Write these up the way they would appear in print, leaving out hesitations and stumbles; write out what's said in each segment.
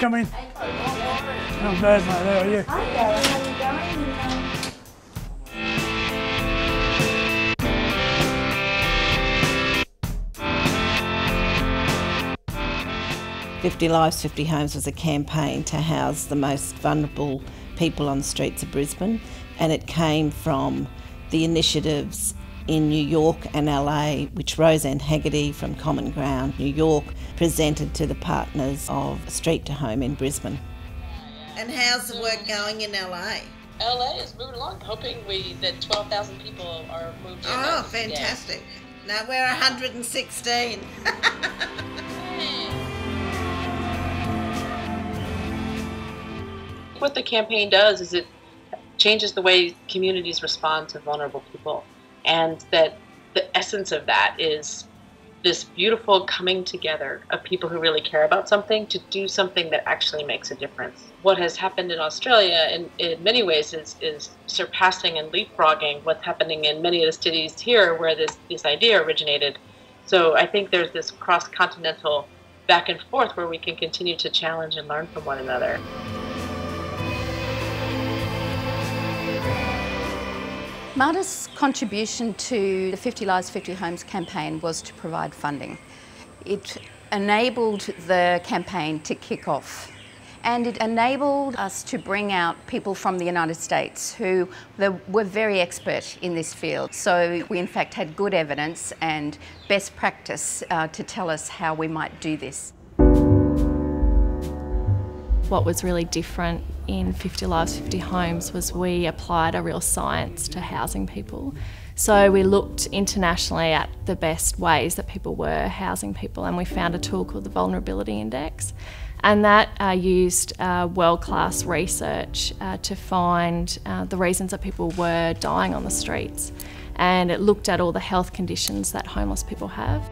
come in. Not bad, mate. How are you? Hi, Dara. How are you going? 50 Lives, 50 Homes was a campaign to house the most vulnerable people on the streets of Brisbane, and it came from the initiatives in New York and LA, which Roseanne Haggerty from Common Ground New York presented to the partners of Street to Home in Brisbane. And how's the work going in LA? LA is moving along, hoping that 12,000 people are moved in. Oh, fantastic. Now we're 116. What the campaign does is it changes the way communities respond to vulnerable people, and that the essence of that is this beautiful coming together of people who really care about something to do something that actually makes a difference. What has happened in Australia in many ways is surpassing and leapfrogging what's happening in many of the cities here where this idea originated. So I think there's this cross-continental back and forth where we can continue to challenge and learn from one another. MARTA's contribution to the 50 Lives, 50 Homes campaign was to provide funding. It enabled the campaign to kick off, and it enabled us to bring out people from the United States who were very expert in this field. So we in fact had good evidence and best practice to tell us how we might do this. What was really different in 50 Lives, 50 Homes was we applied a real science to housing people. So we looked internationally at the best ways that people were housing people, and we found a tool called the Vulnerability Index. And that used world-class research to find the reasons that people were dying on the streets. And it looked at all the health conditions that homeless people have.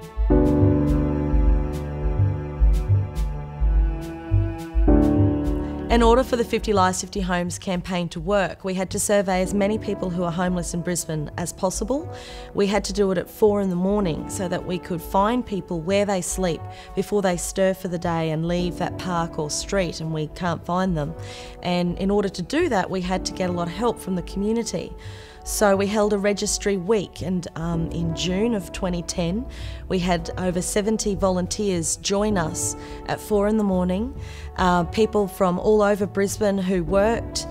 In order for the 50 Lives, 50 Homes campaign to work, we had to survey as many people who are homeless in Brisbane as possible. We had to do it at 4 in the morning so that we could find people where they sleep before they stir for the day and leave that park or street and we can't find them. And in order to do that, we had to get a lot of help from the community. So we held a registry week, and in June of 2010 we had over 70 volunteers join us at 4 in the morning, people from all over Brisbane who worked,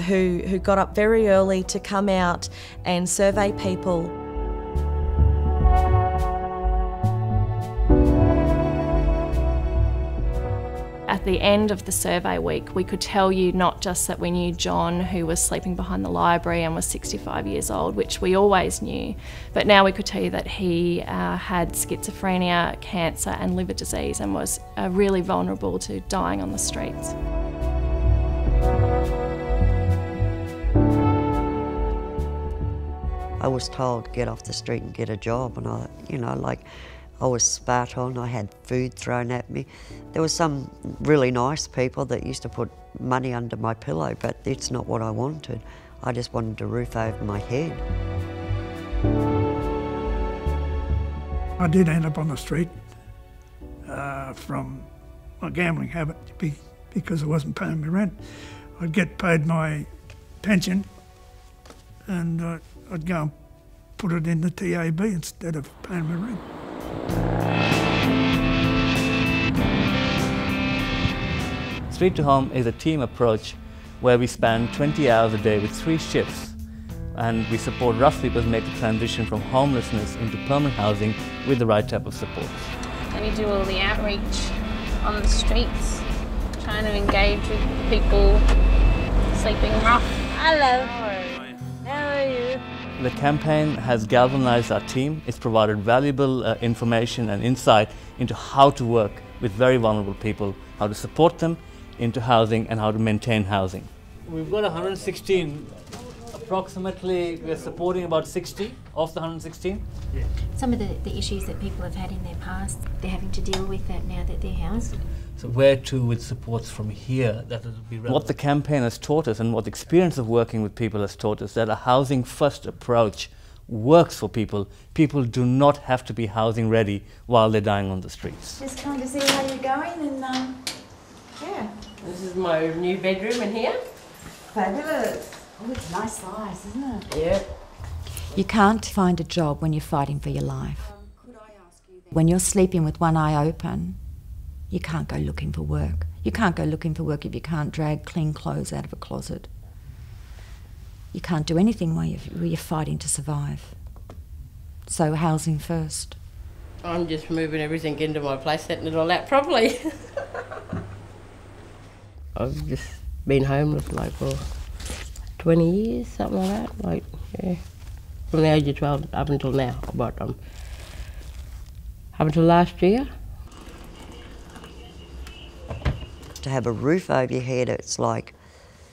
who got up very early to come out and survey people. At the end of the survey week, we could tell you not just that we knew John, who was sleeping behind the library and was 65 years old, which we always knew, but now we could tell you that he had schizophrenia, cancer and liver disease and was really vulnerable to dying on the streets. I was told to get off the street and get a job, and I was spat on, I had food thrown at me. There were some really nice people that used to put money under my pillow, but it's not what I wanted. I just wanted a roof over my head. I did end up on the street from my gambling habit because I wasn't paying my rent. I'd get paid my pension and I'd go and put it in the TAB instead of paying my rent. Street to Home is a team approach where we span 20 hours a day with 3 shifts, and we support rough people to make the transition from homelessness into permanent housing with the right type of support. And we do all the outreach on the streets, trying to engage with people sleeping rough. Hello. How are you? The campaign has galvanized our team. It's provided valuable information and insight into how to work with very vulnerable people, how to support them into housing and how to maintain housing. We've got 116. Approximately, we're supporting about 60 of the 116. Yeah. Some of the issues that people have had in their past, they're having to deal with that now that they're housed. So where to with supports from here that will be relevant. What the campaign has taught us and what the experience of working with people has taught us that a housing first approach works for people. People do not have to be housing ready while they're dying on the streets. Just come to see how you're going and Yeah. This is my new bedroom in here. Fabulous. Oh, it's a nice size, isn't it? Yeah. You can't find a job when you're fighting for your life. When you're sleeping with one eye open, you can't go looking for work. You can't go looking for work if you can't drag clean clothes out of a closet. You can't do anything while you're fighting to survive. So housing first. I'm just moving everything into my place, setting it all out properly. I've just been homeless like for 20 years, something like that. Like, yeah, from the age of 12 up until now. But up until last year. To have a roof over your head, it's like,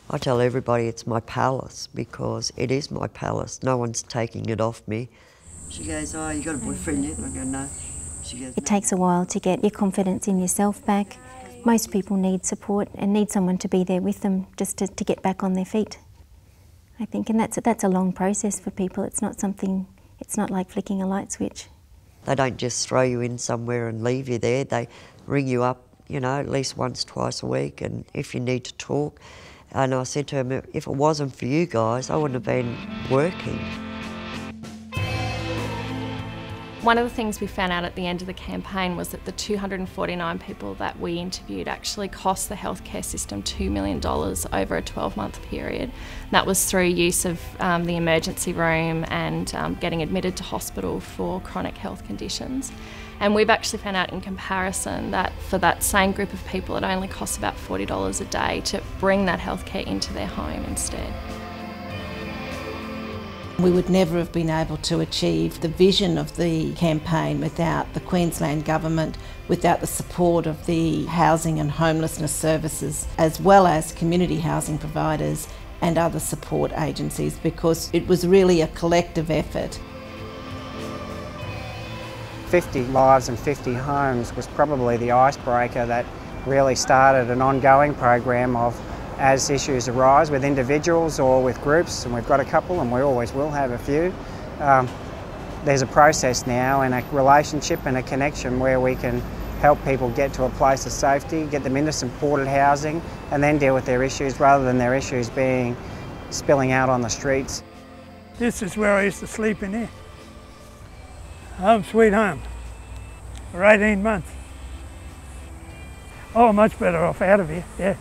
I tell everybody it's my palace, because it is my palace. No one's taking it off me. She goes, oh, you got a boyfriend yet? I go, no. She goes, It takes a while to get your confidence in yourself back. Most people need support and need someone to be there with them just to get back on their feet, I think. And that's a long process for people. It's not like flicking a light switch. They don't just throw you in somewhere and leave you there. They ring you up, you know, at least once, twice a week, and if you need to talk. And I said to him, if it wasn't for you guys, I wouldn't have been working. One of the things we found out at the end of the campaign was that the 249 people that we interviewed actually cost the healthcare system $2 million over a 12-month period. That was through use of the emergency room and getting admitted to hospital for chronic health conditions. And we've actually found out in comparison that for that same group of people, it only costs about $40 a day to bring that healthcare into their home instead. We would never have been able to achieve the vision of the campaign without the Queensland Government, without the support of the housing and homelessness services, as well as community housing providers and other support agencies, because it was really a collective effort. 50 lives and 50 homes was probably the icebreaker that really started an ongoing program of, as issues arise with individuals or with groups, and we've got a couple and we always will have a few, there's a process now and a relationship and a connection where we can help people get to a place of safety, get them into supported housing, and then deal with their issues rather than their issues spilling out on the streets. This is where I used to sleep in here. Home sweet home for 18 months. Oh, much better off out of here, yeah.